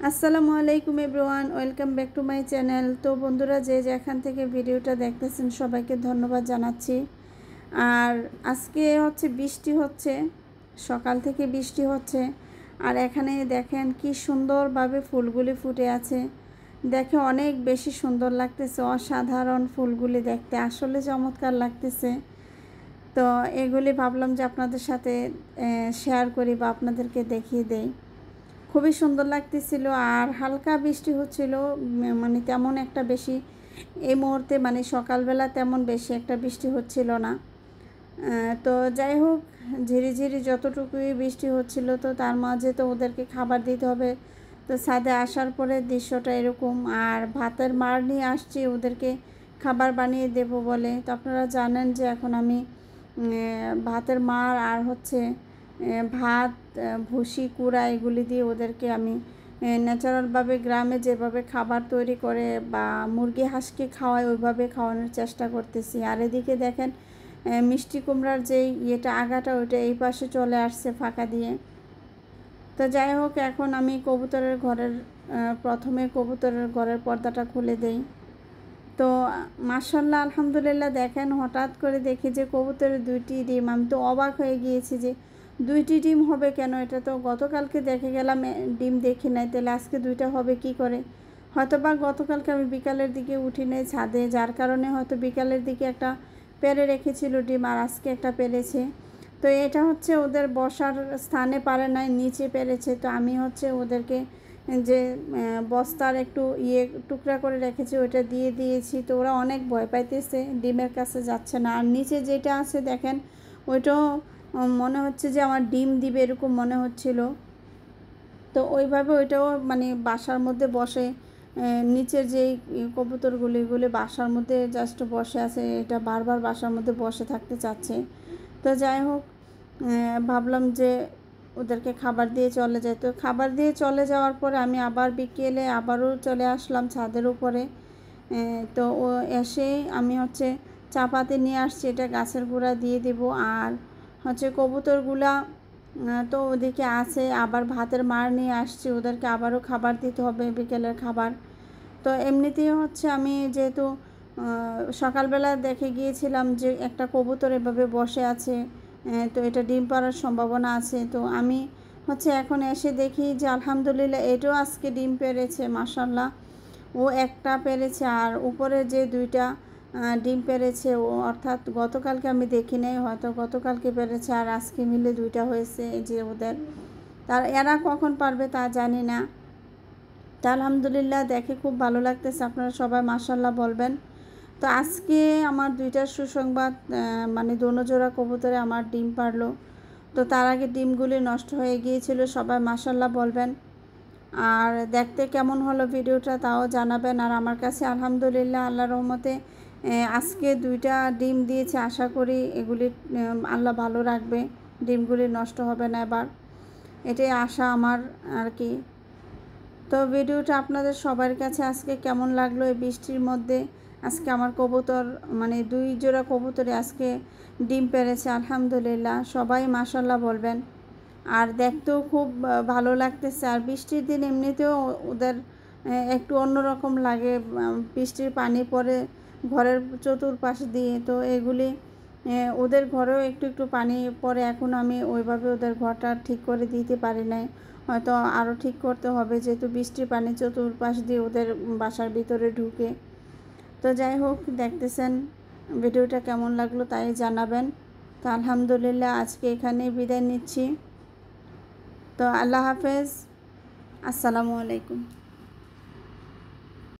আসসালামু আলাইকুম everyone, welcome back to my channel. তো বন্ধুরা, যে যেখান থেকে ভিডিওটা দেখতেছেন সবাইকে ধন্যবাদ জানাচ্ছি। আর আজকে হচ্ছে বৃষ্টি হচ্ছে, সকাল থেকে বৃষ্টি হচ্ছে। আর এখানে দেখেন কি সুন্দরভাবে ফুলগুলি ফুটে আছে, দেখে অনেক বেশি সুন্দর লাগতেছে। অসাধারণ ফুলগুলি দেখতে আসলে চমৎকার লাগতেছে। তো এগুলি ভাবলাম যে আপনাদের সাথে শেয়ার করি বা আপনাদেরকে দেখিয়ে দেই। খুবই সুন্দর লাগতেছিল আর হালকা বৃষ্টি হচ্ছিল, মানে তেমন একটা বেশি এই মুহূর্তে মানে সকালবেলা তেমন বেশি একটা বৃষ্টি হচ্ছিল না। তো যাই হোক, ঝিরিঝিরি যতটুকুই বৃষ্টি হচ্ছিল, তো তার মাঝে তো ওদেরকে খাবার দিতে হবে। তো ছাদে আসার পরে দৃশ্যটা এরকম। আর ভাতের মাড় নিয়ে আসছি ওদেরকে খাবার বানিয়ে দেব বলে। তো আপনারা জানেন যে এখন আমি ভাতের মাড় আর হচ্ছে ভাত, ভুসি, কুড়া এগুলি দিয়ে ওদেরকে আমি ন্যাচারালভাবে গ্রামে যেভাবে খাবার তৈরি করে বা মুরগি হাঁসকে খাওয়ায় ওইভাবে খাওয়ানোর চেষ্টা করতেছি। আর এদিকে দেখেন মিষ্টি কুমড়ার যেই আগাটা ওইটা এই পাশে চলে আসছে ফাঁকা দিয়ে। তো যাই হোক, এখন আমি কবুতরের ঘরের প্রথমে কবুতরের ঘরের পর্দাটা খুলে দেই। তো মাশাআল্লাহ আলহামদুলিল্লাহ, দেখেন হঠাৎ করে দেখি যে কবুতরের 2টি ডিম। আমি তো অবাক হয়ে গিয়েছি যে 2টি ডিম হবে কেন, এটা তো গতকালকে দেখে গেলাম ডিম দেখি নাই, তাহলে আজকে 2টা হবে কি করে? হয়তো বা গতকালকে আমি বিকালের দিকে উঠি নাই ছাদে, যার কারণে হয়তো বিকালের দিকে একটা পেরে রেখেছিল ডিম আর আজকে একটা পেরেছে। তো এটা হচ্ছে ওদের বসার স্থানে পারে নাই, নিচে পেরেছে। তো আমি হচ্ছে ওদেরকে যে বস্তার একটু টুকরা করে রেখেছি ওইটা দিয়ে দিয়েছি। তো ওরা অনেক ভয় পাইতেছে, ডিমের কাছে যাচ্ছে না। আর নিচে যেটা আছে দেখেন ওইটাও মনে হচ্ছে যে আমার ডিম দিবে এরকম মনে হচ্ছিল। তো ওইভাবে ওইটাও মানে বাসার মধ্যে বসে, নিচের যেই কবুতরগুলি বাসার মধ্যে জাস্ট বসে আছে, এটা বারবার বাসার মধ্যে বসে থাকতে চাচ্ছে। তো যাই হোক, ভাবলাম যে ওদেরকে খাবার দিয়ে চলে যায়। তো খাবার দিয়ে চলে যাওয়ার পরে আমি আবার বিকেলে আবারও চলে আসলাম ছাদের উপরে। তো ও এসে আমি হচ্ছে চাপাতি নিয়ে আসছি, এটা গাছের গোড়া দিয়ে দেব। আর হচ্ছে কবুতরগুলা তো ওদিকে আছে, আবার ভাতের মাড় নিয়ে আসছি, ওদেরকে আবারও খাবার দিতে হবে, বিকেলের খাবার। তো এমনিতেই হচ্ছে আমি যেহেতু সকালবেলা দেখে গিয়েছিলাম যে একটা কবুতর এভাবে বসে আছে, তো এটা ডিম পাড়ার সম্ভাবনা আছে। তো আমি হচ্ছে এখন এসে দেখি যে আলহামদুলিল্লাহ এটাও আজকে ডিম পেড়েছে। মাশাআল্লাহ, ও একটা পেরেছে আর উপরে যে 2টা ডিম পেরেছে ও, অর্থাৎ গতকালকে আমি দেখি নাই, হয়তো গতকালকে পেরেছে আর আজকে মিলে 2টা হয়েছে এই যে ওদের। তার এরা কখন পারবে তা জানি না। তা আলহামদুলিল্লাহ, দেখে খুব ভালো লাগতেছে। আপনারা সবাই মাশাআল্লাহ বলবেন। তো আজকে আমার 2টা সুসংবাদ, মানে দোনো জোড়া কবুতরে আমার ডিম পারলো। তো তার আগে ডিমগুলি নষ্ট হয়ে গিয়েছিল, সবাই মাশাআল্লাহ বলবেন। আর দেখতে কেমন হলো ভিডিওটা তাও জানাবেন। আর আমার কাছে আলহামদুলিল্লাহ আল্লাহর রহমতে আজকে 2টা ডিম দিয়েছে। আশা করি এগুলি আল্লাহ ভালো রাখবে, ডিমগুলি নষ্ট হবে না এবার, এটাই আশা আমার আর কি। তো ভিডিওটা আপনাদের সবার কাছে আজকে কেমন লাগলো এই বৃষ্টির মধ্যে? আজকে আমার কবুতর মানে 2 জোড়া কবুতরে আজকে ডিম পেড়েছে আলহামদুলিল্লাহ, সবাই মাশাআল্লাহ বলবেন। আর দেখতেও খুব ভালো লাগতেছে। আর বৃষ্টির দিন এমনিতেও ওদের একটু অন্যরকম লাগে, বৃষ্টির পানি পড়ে ঘরের চতুর্পাশ দিয়ে। তো এগুলি ওদের ঘরেও একটু একটু পানি পড়ে, এখন আমি ওইভাবে ওদের ঘরটা ঠিক করে দিতে পারি নাই, হয়তো আরও ঠিক করতে হবে, যেহেতু বৃষ্টির পানি চতুর্পাশ দিয়ে ওদের বাসার ভিতরে ঢুকে। তো যাই হোক, দেখতেছেন ভিডিওটা কেমন লাগলো তাই জানাবেন। তো আলহামদুলিল্লাহ আজকে এখানেই বিদায় নিচ্ছি। তো আল্লাহ হাফেজ, আসসালামু আলাইকুম।